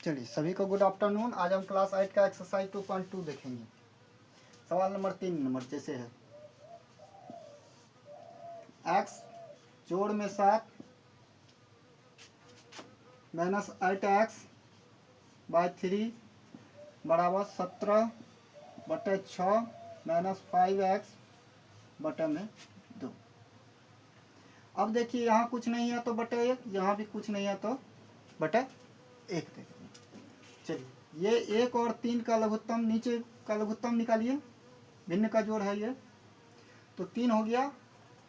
चलिए सभी को गुड आफ्टरनून। आज हम क्लास 8 का एक्सरसाइज 2.2 देखेंगे। सवाल नंबर 3 जैसे है x जोड़ में 7 माइनस 8x बाय 3 बराबर 17/6 माइनस 5x बटे में 2। अब देखिए यहाँ कुछ नहीं है तो बटे 1, यहाँ भी कुछ नहीं है तो बटे 1 देखते हैं। चलिए ये 1 और 3 का लघुत्तम, नीचे का लघुत्तम निकालिए। भिन्न का जोड़ है ये, तो 3 हो गया।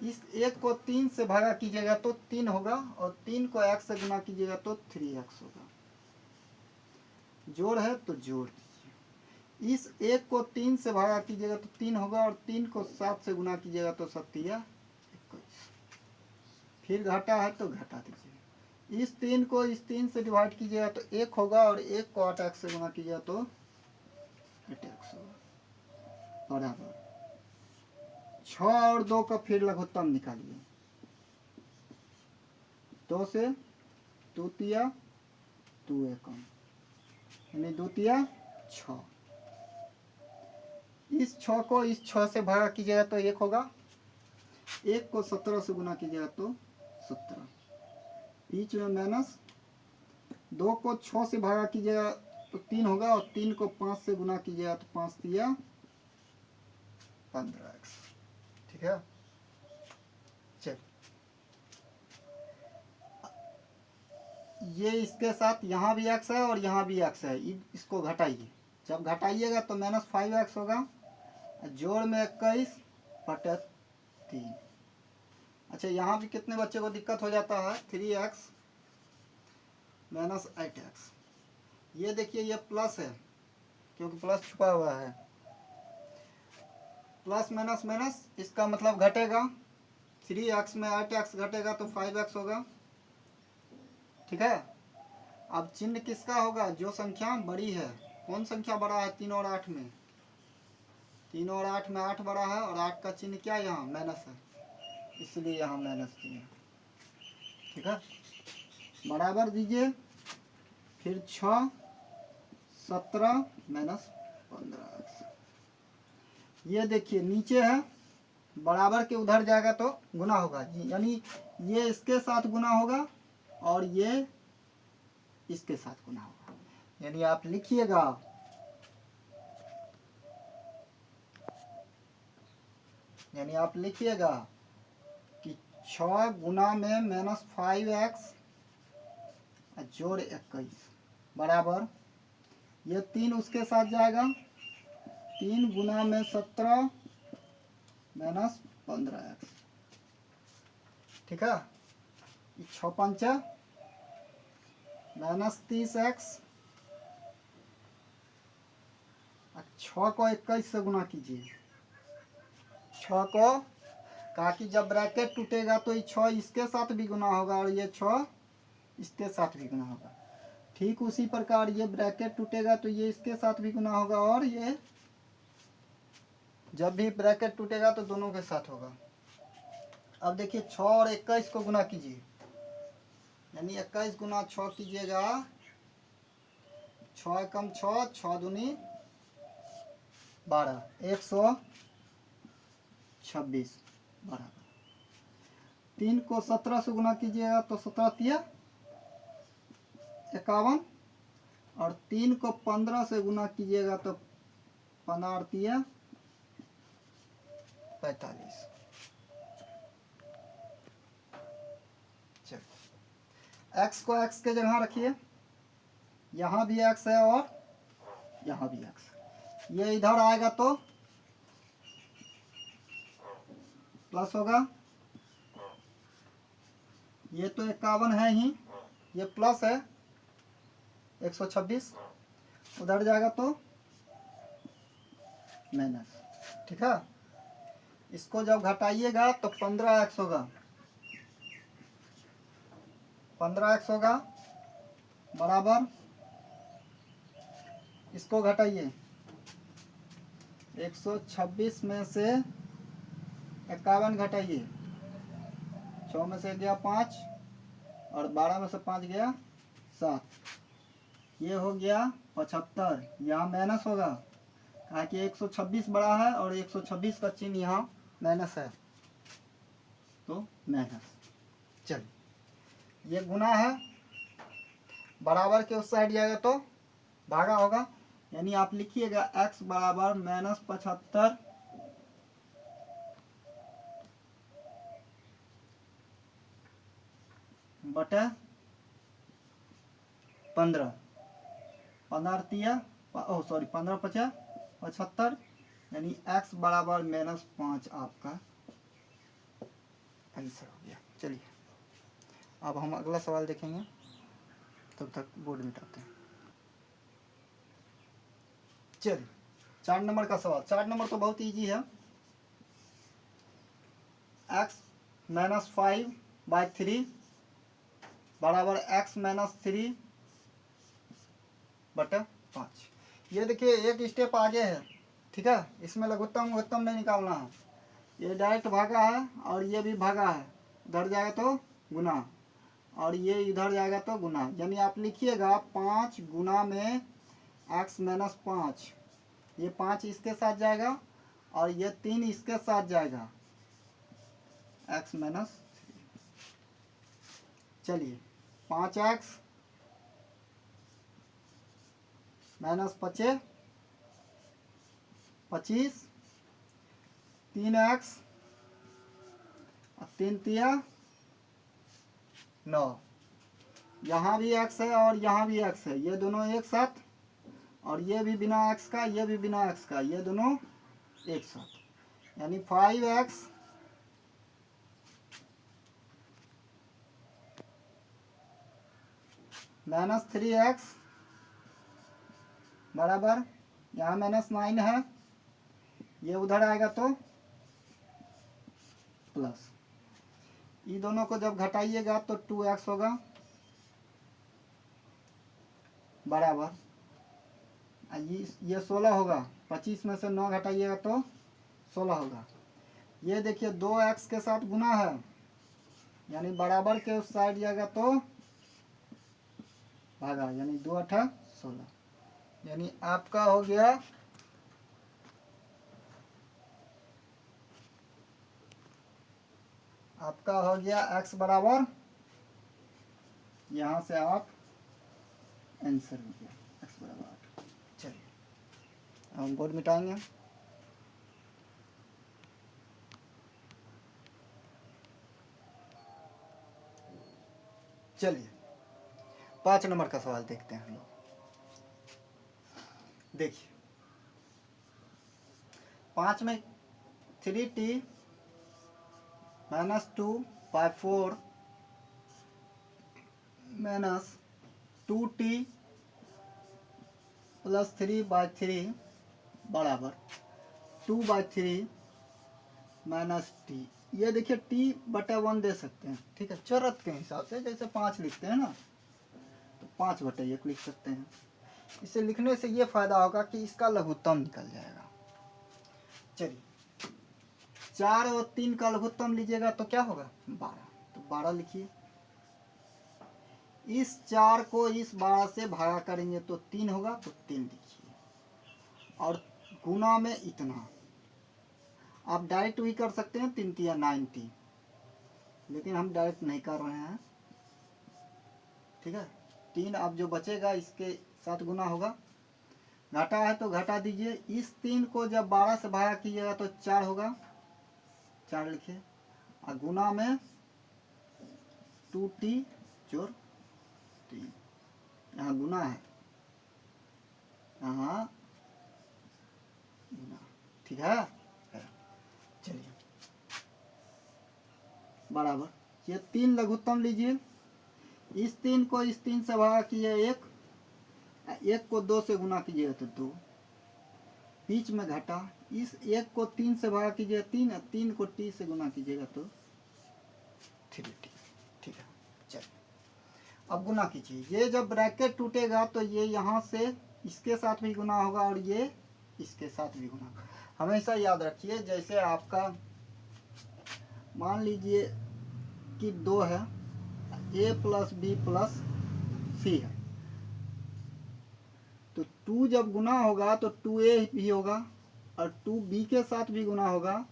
इस 1 को 3 से भागा कीजिएगा तो 3 होगा, और 3 को x से गुना कीजिएगा तो 3x होगा। जोड़ है तो जोड़ दीजिए। इस 1 को 3 से भागा कीजिएगा तो 3 होगा, और 3 को 7 से गुना कीजिएगा तो 7 या 21। फिर घटा है तो घटा दीजिए। इस 3 को इस 3 से डिवाइड कीजिएगा तो 1 होगा, और 1 को 8x से गुना कीजिएगा तो 8x होगा बराबर 6 और 2 का फिर लघुत्तम निकालिए। 2 से 2 तिया 2 एकम यानी 2 तिया 6। इस 6 को इस 6 से भागा कीजिएगा तो 1 होगा। 1 को 17 से गुना कीजिएगा तो 17, बीच में माइनस। 2 को 6 से भागा कीजिएगा तो 3 होगा, और 3 को 5 से गुना कीजिएगा तो 5 तिया 15x। ठीक है। चल ये इसके साथ यहाँ भी x है और यहाँ भी x है, इसको घटाइए। जब घटाइएगा तो माइनस 5x होगा, जोड़ में 21/3। अच्छा यहाँ भी कितने बच्चे को दिक्कत हो जाता है, 3x माइनस 8x। ये देखिए ये प्लस है क्योंकि प्लस छुपा हुआ है। प्लस माइनस माइनस, इसका मतलब घटेगा। 3x में 8x घटेगा तो 5x होगा। ठीक है। अब चिन्ह किसका होगा, जो संख्या बड़ी है। कौन संख्या बड़ा है, 3 और 8 में? 3 और 8 में 8 बड़ा है, और 8 का चिन्ह क्या यहाँ माइनस है, इसलिए यहाँ माइनस दिया। ठीक है, बराबर दीजिए। फिर 6 17 माइनस 15x। ये देखिए नीचे है, बराबर के उधर जाएगा तो गुना होगा, यानी ये इसके साथ गुना होगा और ये इसके साथ गुना होगा। यानी आप लिखिएगा कि 6 गुना में माइनस 5x जोड़ 21 बराबर, ये 3 उसके साथ जाएगा। 3 गुना में 17 माइनस 15x। ठीक है, 6 पंचा माइनस 30x। 6 को 21 से गुना कीजिए। 6 को, कहा कि जब ब्रैकेट टूटेगा तो ये 6 इसके साथ भी गुना होगा, और ये 6 इसके साथ भी गुना होगा। ठीक उसी प्रकार ये ब्रैकेट टूटेगा तो ये इसके साथ भी गुना होगा, और ये जब भी ब्रैकेट टूटेगा तो दोनों के साथ होगा। अब देखिए 6 और 21 को गुना कीजिए, यानी 21 गुना 6 कीजिएगा। 6 एकम 6, 6 दूनी 12, 126 बराबर। 3 को 17 से गुना कीजिएगा तो 17 तिया 51, और 3 को 15 से गुना कीजिएगा तो 15 तिया 45। x को x के जगह रखिए। यहाँ भी x है और यहाँ भी x। ये इधर आएगा तो प्लस होगा। ये तो 51 है ही, ये प्लस है 126, उधर जाएगा तो माइनस। ठीक है, इसको जब घटाइएगा तो 15x होगा। 15x होगा बराबर, इसको घटाइए। 126 में से 51 घटाइए। 6 में से गया 5, और 12 में से 5 गया 7, ये हो गया 75, यहाँ माइनस होगा, कहा कि 126 बड़ा है और 126 का चिन्ह यहाँ माइनस है, तो माइनस। चलिए, ये गुना है, बराबर के उस साइड जाएगा तो भागा होगा, यानी आप लिखिएगा x बराबर -75 बटे 15, 15 पचा 75, यानी x बराबर -5 आपका आंसर हो गया। चलिए, अब हम अगला सवाल देखेंगे, तब तक बोर्ड मिटाते हैं। चलिए, 4 नंबर का सवाल। 4 नंबर तो बहुत इजी है। x -5/3 बराबर x -3 बटा 5। ये देखिए, एक स्टेप आगे है, ठीक है। इसमें लघुत्तम लघुत्तम नहीं निकालना है, ये डायरेक्ट भागा है और ये भी भागा है, इधर जाएगा तो गुना और ये इधर जाएगा तो गुना, यानी आप लिखिएगा 5 गुना में x -5, ये 5 इसके साथ जाएगा और ये 3 इसके साथ जाएगा, x -3। चलिए, 5x -5 25, 3x और 3 तिया 9, यहाँ भी x है और यहाँ भी x है, ये दोनों एक साथ, और ये भी बिना x का, ये भी बिना x का, ये दोनों एक साथ, यानी 5x -3x बराबर, यहाँ -9 है, ये उधर आएगा तो प्लस, ये दोनों को जब घटाइएगा तो 2x होगा बराबर, ये 16 होगा, 25 में से 9 घटाइएगा तो 16 होगा। ये देखिए 2x के साथ गुना है, यानी बराबर के उस साइड जाएगा तो भागा, यानी 2 8 16, यानी आपका हो गया x बराबर, यहाँ से आप आंसर हो गया x बराबर 8। चलिए, हम बोर्ड मिटाएंगे। चलिए, 5 नंबर का सवाल देखते हैं हम लोग। देखिए, 5 में 3t -2/4 -2t + 3/3 बराबर 2/3 -t। ये देखिए t/1 दे सकते हैं, ठीक है, जरूरत के हिसाब से, जैसे 5 लिखते हैं ना, तो 5/1 लिख सकते हैं। इसे लिखने से ये फायदा होगा कि इसका लघुत्तम निकल जाएगा। चलिए, 4 और 3 का लघुत्तम लीजिएगा तो क्या होगा 12, तो 12 लिखिए। इस 4 को इस 12 से भागा करेंगे तो 3 होगा, तो 3 लिखिए, और गुना में इतना, आप डायरेक्ट भी कर सकते हैं 3 तिया 90, लेकिन हम डायरेक्ट नहीं कर रहे हैं, ठीक है। 3 अब जो बचेगा इसके साथ गुना होगा, घटा है तो घटा दीजिए, इस 3 को जब 12 से भागा कीजिएगा तो 4 होगा, 4 लिखिए, और गुना में 2t जोड़ 3, यहाँ गुना है, यहाँ गुना, ठीक है। चलिए, बराबर, ये 3 लघुत्तम लीजिए, इस 3 को इस 3 से भागा कीजिए 1 को 2 से गुना कीजिएगा तो 2, बीच में घटा, इस 1 को 3 से भागा कीजिए 3, 3 को t से गुना कीजिएगा तो 3t, ठीक है। चलिए, अब गुना कीजिए, ये जब ब्रैकेट टूटेगा तो ये यहाँ से इसके साथ भी गुना होगा और ये इसके साथ भी गुना। हमेशा याद रखिए, जैसे आपका मान लीजिए कि 2 है, a + b + c है, तो 2 जब गुना होगा तो 2a भी होगा और 2b के साथ भी गुना होगा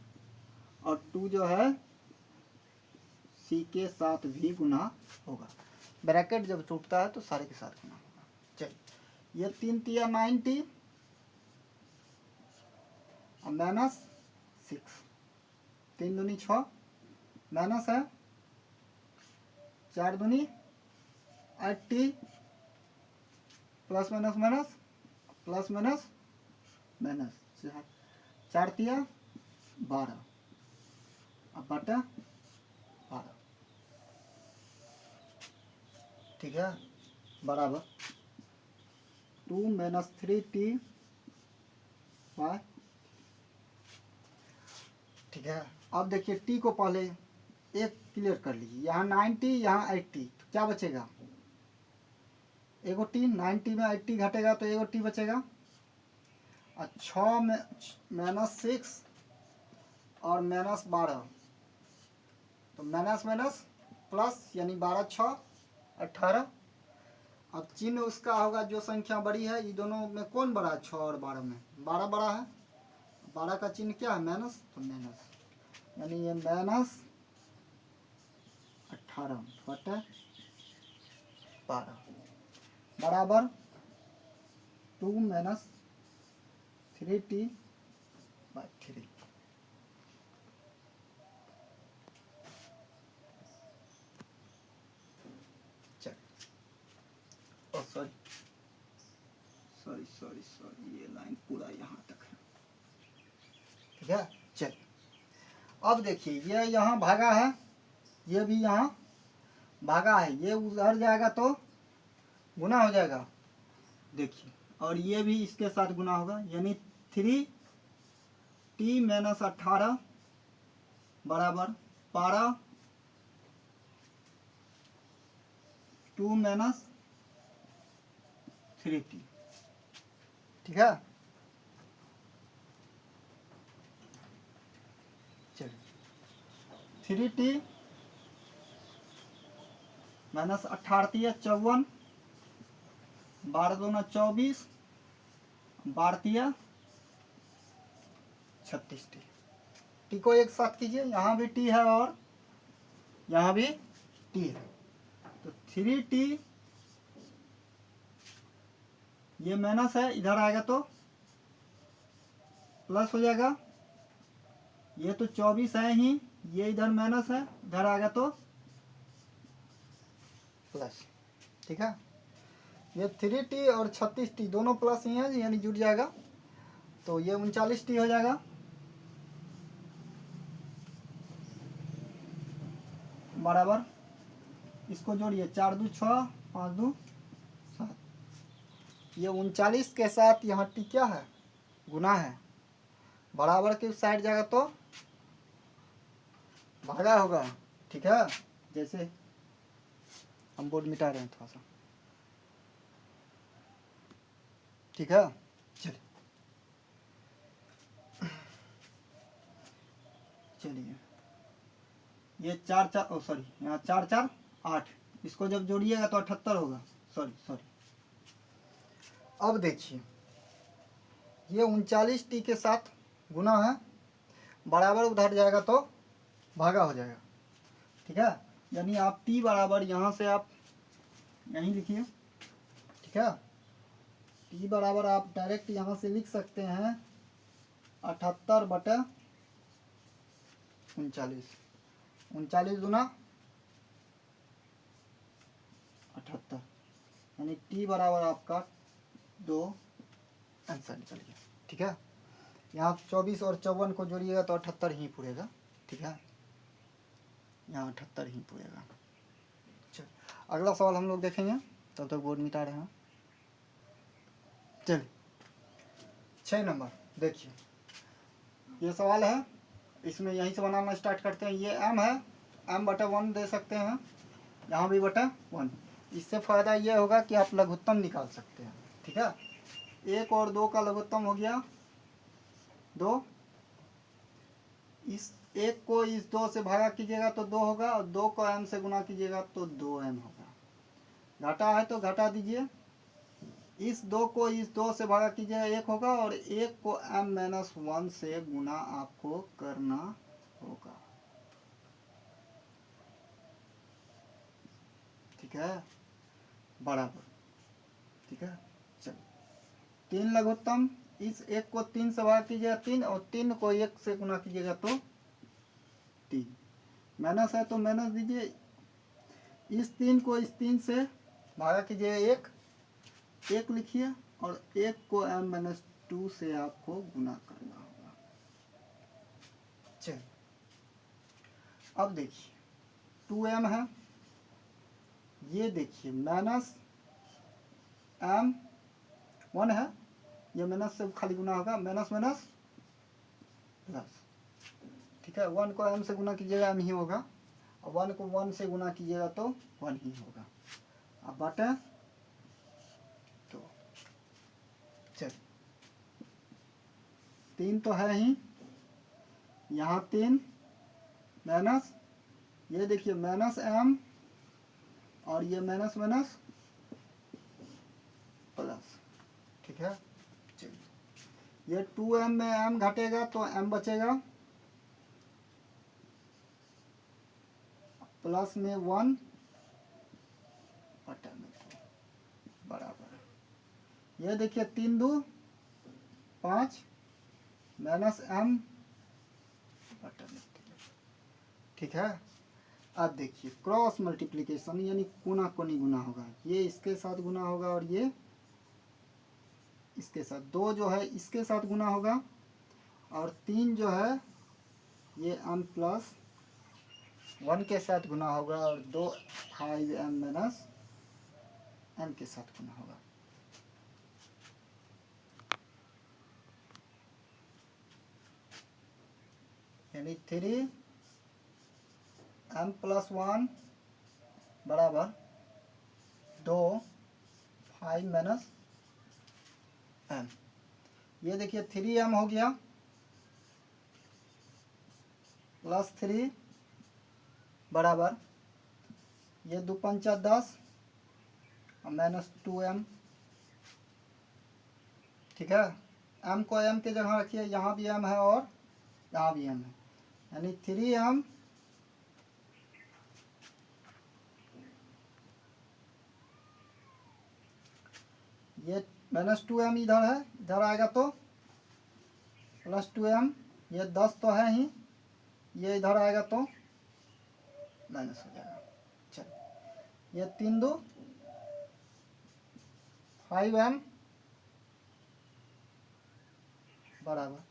और 2 जो है c के साथ भी गुना होगा। ब्रैकेट जब टूटता है तो सारे के साथ गुना होगा। चलिए, ये 3 तिया 90 और माइनस 6, 3 दूनी 6 माइनस है 4 दूनी 80 plus minus minus plus minus minus 4 तिया 12 अब बटा 12, ठीक है, बराबर 2 माइनस 3t y, ठीक है। अब देखिए t को पहले एक क्लियर कर लीजिए, यहाँ 90 यहाँ 80 तो क्या बचेगा, एगो t, 90 में 80 घटेगा तो एगो t बचेगा और 6 में माइनस 6 और माइनस 12 तो माइनस माइनस प्लस यानी 12 6 18। अब चिन्ह उसका होगा जो संख्या बड़ी है, ये दोनों में कौन बड़ा है, 6 और 12 में 12 बड़ा है, 12 का चिन्ह क्या है माइनस, तो माइनस यानी ये माइनस 18 बटे 12 बराबर 2 minus 3t by 3। Sorry sorry sorry sorry, ये लाइन पूरा यहाँ तक है, ठीक है। चल अब देखिए, ये यहाँ भागा है, ये भी यहाँ भागा है, ये उधर जाएगा तो गुना हो जाएगा, देखिए, और ये भी इसके साथ गुना होगा यानी 3t माइनस 18 बराबर 12 2 माइनस 3t, ठीक है। चलिए 3t माइनस 18 54 12 दूना 24 12 36t, टी को एक साथ कीजिए, यहाँ भी टी है और यहाँ भी टी है तो 3t, ये माइनस है इधर आएगा तो प्लस हो जाएगा, ये तो 24 है ही, ये इधर माइनस है इधर आएगा तो प्लस, ठीक है। ये 3t और 36t दोनों प्लस ही है यानी जुड़ जाएगा तो ये 39t हो जाएगा बराबर, इसको जोड़िए 4 2 6 5 2 7, ये 39 के साथ यहाँ टी क्या है, गुना है, बराबर के उस साइड जाएगा तो भागा होगा, ठीक है। जैसे हम बोर्ड मिटा रहे हैं थोड़ा सा, ठीक है। चलिए ये 4 4 ओ सॉरी, यहाँ 4 4 8, इसको जब जोड़िएगा तो 78 होगा, सॉरी। अब देखिए, ये 39t के साथ गुना है, बराबर उधर जाएगा तो भागा हो जाएगा, ठीक है। यानी आप t बराबर यहाँ से आप यहीं लिखिए, ठीक है। t बराबर आप डायरेक्ट यहाँ से लिख सकते हैं 78 बटे 39, 39 दूना 78 यानी t बराबर आपका 2 आंसर निकल गया, ठीक है। यहाँ 24 और 54 को जोड़िएगा तो 78 ही पूरेगा, ठीक है, यहाँ 78 ही पूरेगा। चल अगला सवाल हम लोग देखेंगे, तब तक बोर्ड मिटा रहे हैं। चलिए 6 नंबर देखिए, ये सवाल है, इसमें यहीं से बनाना स्टार्ट करते हैं। ये m है, m बटा 1 दे सकते हैं, यहाँ भी बटा 1। इससे फ़ायदा ये होगा कि आप लघुत्तम निकाल सकते हैं, ठीक है। 1 और 2 का लघुत्तम हो गया 2, इस 1 को इस 2 से भागा कीजिएगा तो 2 होगा और 2 को m से गुना कीजिएगा तो 2m होगा। घटा है तो घटा दीजिए, इस 2 को इस 2 से भागा कीजिएगा 1 होगा, और 1 को m-1 से गुना आपको करना होगा। ठीक है, बराबर। ठीक है, चलो 3 लघुत्तम, इस 1 को 3 से भाग कीजिएगा 3, और 3 को 1 से गुना कीजिएगा तो 3। माइनस है तो माइनस दीजिए, इस 3 को इस 3 से भागा कीजिएगा 1 लिखिए, और 1 को m-2 से आपको गुना करना होगा। चलिए अब देखिए 2m है, ये देखिए -m1 है, ये माइनस से खाली गुना होगा, माइनस माइनस प्लस। ठीक है, 1 को m से गुना कीजिएगा m ही होगा, और 1 को 1 से गुना कीजिएगा तो 1 ही होगा। अब बाटे तो चल 3 तो है ही, यहाँ 3 माइनस, ये देखिए -m, और ये माइनस माइनस प्लस। ठीक है, चलिए ये 2m में m घटेगा तो m बचेगा, प्लस में 1 बटा में 2 बराबर। ये देखिए 3 2 5 माइनस m बटा में 3। ठीक है, अब देखिए क्रॉस मल्टीप्लिकेशन यानी कोना कोनी गुना होगा, ये इसके साथ गुना होगा और ये इसके साथ, 2 जो है इसके साथ गुना होगा, और 3 जो है ये m+1 के साथ गुना होगा, और 2 5m-n के साथ गुना होगा। यानी 3m+1 बराबर 2 5-m। ये देखिए 3m हो गया, +3 बराबर, ये 2 पंचा 10 और -2m। ठीक है, m को m के जगह रखिए, यहाँ भी m है और यहाँ भी m है, यानी 3m ये -2m इधर है, इधर आएगा तो +2m, ये 10 तो है ही, ये इधर आएगा तो माइनस हो जाएगा। चल ये 3 2 5m बराबर,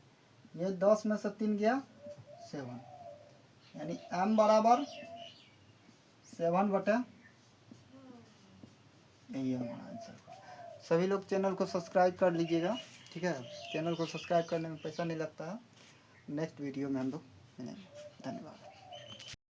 ये 10 में से 3 गया 7, यानी m बराबर 7 बटे, यही है हमारा आंसर। सभी लोग चैनल को सब्सक्राइब कर लीजिएगा। ठीक है, चैनल को सब्सक्राइब करने में पैसा नहीं लगता है। नेक्स्ट वीडियो में हम लोग मिलेंगे। धन्यवाद।